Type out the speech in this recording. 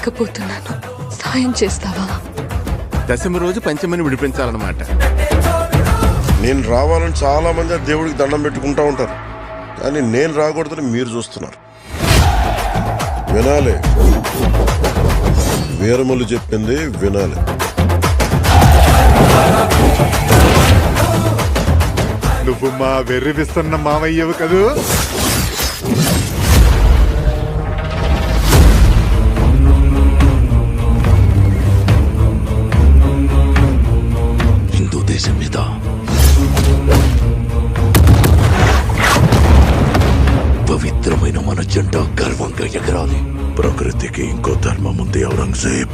తట్టుకోలేకపోతున్నాను. సాయం చేస్తావా? దశమి రోజు పంచమిని విడిపించాలన్నమాట. నేను రావాలని చాలా మంది ఆ దేవుడికి దండం పెట్టుకుంటా ఉంటారు, కానీ నేను రాకూడదని మీరు చూస్తున్నారు. వినాలి, వీరములు చెప్పింది వినాలి. నువ్వు మా వెర్రివిస్తున్న మావయ్యవు కదూ. హిందూ దేశం మీద పవిత్రమైన మన జెండా గర్వంగా ఎగరాలి. ప్రకృతికి ఇంకో ధర్మం ఉంది ఔరంగజేబ్.